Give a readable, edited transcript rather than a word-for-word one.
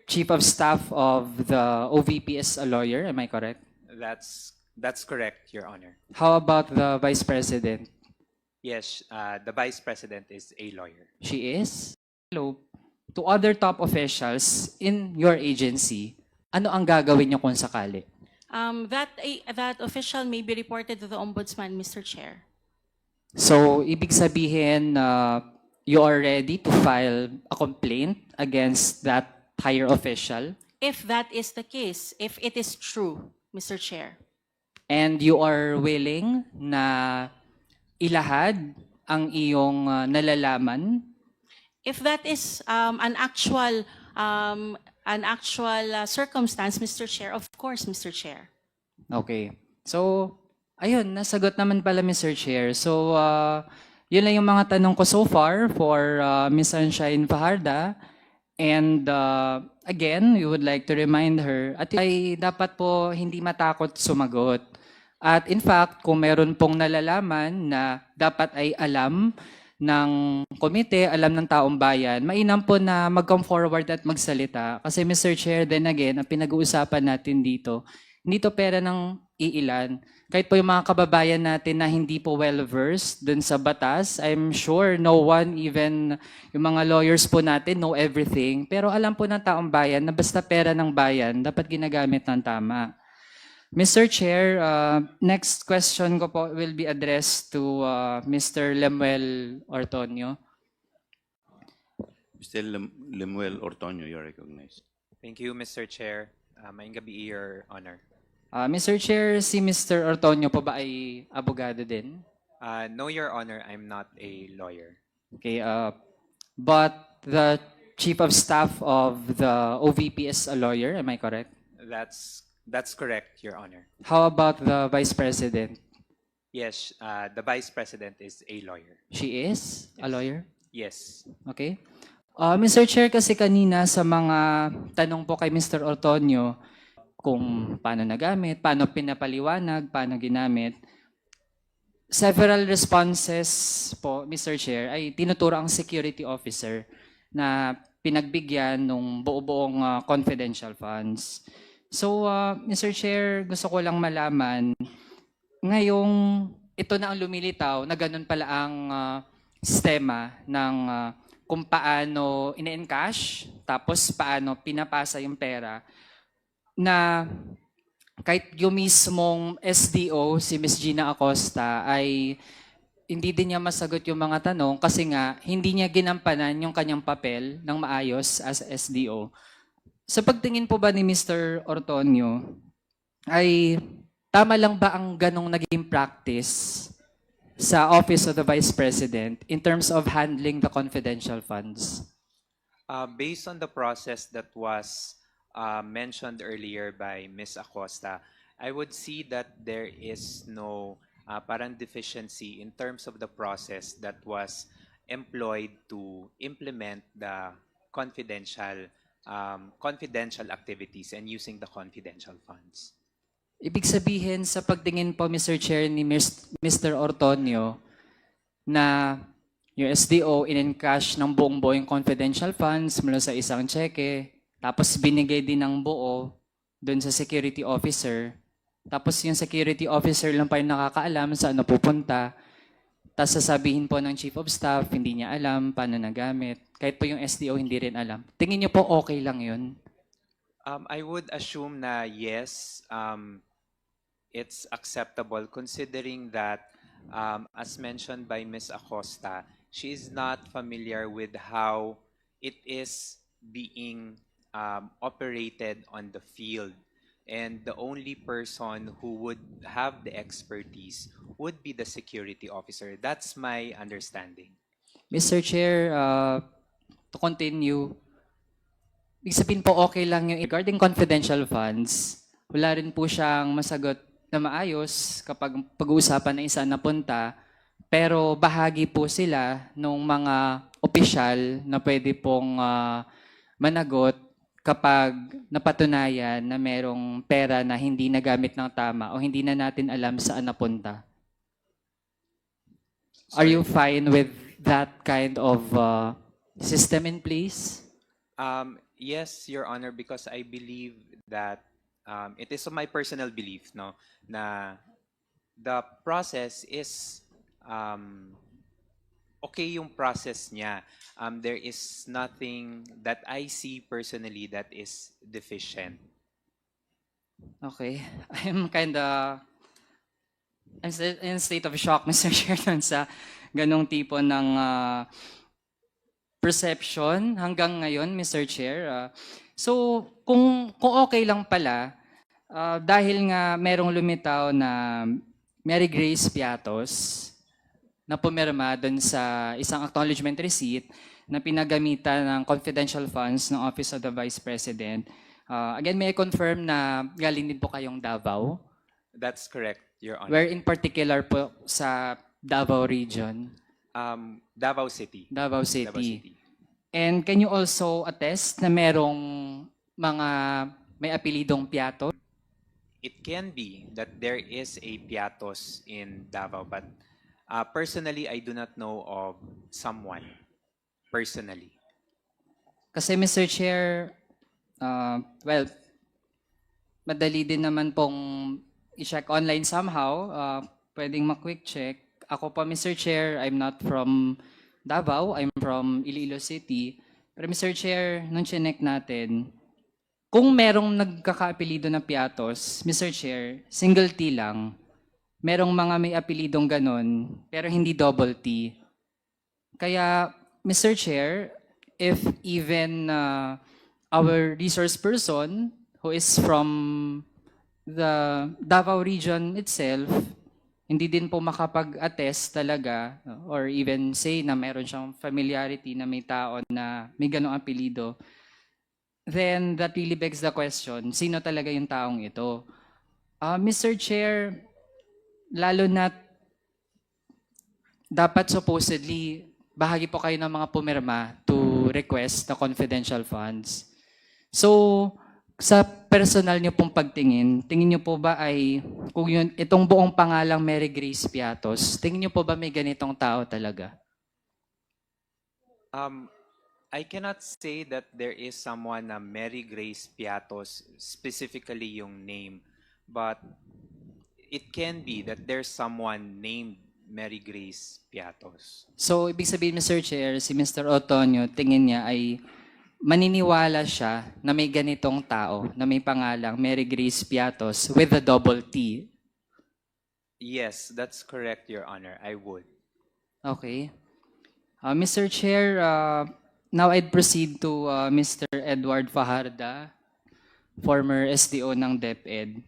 Chief of Staff of the OVP is a lawyer, am I correct? That's correct, Your Honor. How about the Vice President? Yes, the Vice President is a lawyer. She is? Hello. To other top officials in your agency, ano ang gagawin niyo kung sakali? That official may be reported to the Ombudsman, Mr. Chair. So, ibig sabihin, you are ready to file a complaint against that higher official? If that is the case, if it is true, Mr. Chair. And you are willing na ilahad ang iyong nalalaman? If that is an actual circumstance, Mr. Chair, of course, Mr. Chair. Okay. So, ayun, nasagot naman pala, Mr. Chair. So, yun lang yung mga tanong ko so far for Ms. Sunshine Fajarda. And again, we would like to remind her at ay dapat po hindi matakot sumagot. At in fact, kung meron pong nalalaman na dapat ay alam ng komite, alam ng taong bayan, mainam po na mag-come forward at magsalita. Kasi Mr. Chair, then again, ang pinag-uusapan natin dito, hindi to pera ng iilan. Kahit po yung mga kababayan natin na hindi po well-versed dun sa batas, I'm sure no one, even yung mga lawyers po natin, know everything. Pero alam po ng taong bayan na basta pera ng bayan, dapat ginagamit ng tama. Mr. Chair, next question ko po will be addressed to Mr. Lemuel Ortonio. Mr. Lemuel Ortonio, you're recognized. Thank you, Mr. Chair. Maayong gabi, Your Honor. Mr. Chair, si Mr. Ortonio po ba ay abogado din? No, Your Honor, I'm not a lawyer. Okay, but the Chief of Staff of the OVP is a lawyer, am I correct? That's correct, Your Honor. How about the Vice President? Yes, the Vice President is a lawyer. She is a Yes. lawyer? Yes. Okay. Mr. Chair, kasi kanina sa mga tanong po kay Mr. Ortonio, kung paano nagamit, paano pinapaliwanag, paano ginamit, several responses po, Mr. Chair, ay tinuturo ang security officer na pinagbigyan ng buo-buong confidential funds. So, Mr. Chair, gusto ko lang malaman, ngayong ito na ang lumilitaw na ganun pala ang sistema ng kung paano ine-encash, tapos paano pinapasa yung pera, na kahit yung mismong SDO, si Ms. Gina Acosta, ay hindi din niya masagot yung mga tanong kasi nga hindi niya ginampanan yung kanyang papel ng maayos as SDO. Sa pagtingin po ba ni Mr. Ortonio, ay tama lang ba ang ganong naging practice sa Office of the Vice President in terms of handling the confidential funds? Based on the process that was mentioned earlier by Ms. Acosta, I would see that there is no parang deficiency in terms of the process that was employed to implement the confidential activities and using the confidential funds. Ibig sabihin sa pagtingin po, Mr. Chair, ni Mr. Ortonio, na yung SDO in-encash ng buong-buo yung confidential funds mula sa isang cheque, tapos binigay din ng buo doon sa security officer, tapos yung security officer lang pa yung nakakaalam saan napupunta, tapos sasabihin po ng Chief of Staff, hindi niya alam paano nagamit, kahit po yung SDO hindi rin alam. Tingin niyo po okay lang yun? I would assume na yes, it's acceptable considering that, as mentioned by Ms. Acosta, she is not familiar with how it is being operated on the field. And the only person who would have the expertise would be the security officer. That's my understanding. Mr. Chair, to continue, ibig sabihin po okay lang yung regarding confidential funds, wala rin po siyang masagot na maayos kapag pag-uusapan na isa napunta, pero bahagi po sila ng mga opisyal na pwede pong managot kapag napatunayan na merong pera na hindi nagamit ng tama o hindi na natin alam saan napunta. Are you fine with that kind of system in place? Yes, Your Honor, because I believe that it is my personal belief, no, na the process is okay yung process niya. There is nothing that I see personally that is deficient. Okay. I'm in a state of shock, Mr. Chair, dun sa ganong tipo ng perception hanggang ngayon, Mr. Chair. So, kung okay lang pala, dahil nga merong lumitaw na Mary Grace Piatos na pumirma dun sa isang acknowledgement receipt na pinagamitan ng confidential funds ng Office of the Vice President. Again, may I confirm na galing din po kayong Davao? That's correct, Your Honor. Where in particular po sa Davao region? Davao City. Davao Davao City. City. And can you also attest na merong mga may apelidong Piato? It can be that there is a Piatos in Davao, but personally, I do not know of someone personally. Kasi Mr. Chair, well, madali din naman pong i-check online somehow. Pwedeng ma-quick check. Ako po, Mr. Chair, I'm not from Davao. I'm from Iloilo City. Pero Mr. Chair, nung chinek natin, kung merong nagkakaapelido na Piatos, Mr. Chair, single T lang. Merong mga may apelidong ganon, pero hindi double T. Kaya, Mr. Chair, if even our resource person who is from the Davao region itself, hindi din po makapag-attest talaga or even say na meron siyang familiarity na may tao na may ganong apelido, then that really begs the question, sino talaga yung taong ito? Mr. Chair, lalo na dapat supposedly bahagi po kayo ng mga pumirma to request the confidential funds. So, sa personal niyo pong pagtingin, tingin niyo po ba ay, kung yun, itong buong pangalang Mary Grace Piatos, tingin niyo po ba may ganitong tao talaga? I cannot say that there is someone na Mary Grace Piatos, specifically yung name, but it can be that there's someone named Mary Grace Piatos. So, ibig sabihin, Mr. Chair, si Mr. Otonio, tingin niya ay maniniwala siya na may ganitong tao, na may pangalang Mary Grace Piatos with a double T. Yes, that's correct, Your Honor. I would. Okay. Mr. Chair, now I'd proceed to Mr. Edward Fajarda, former SDO ng DepEd.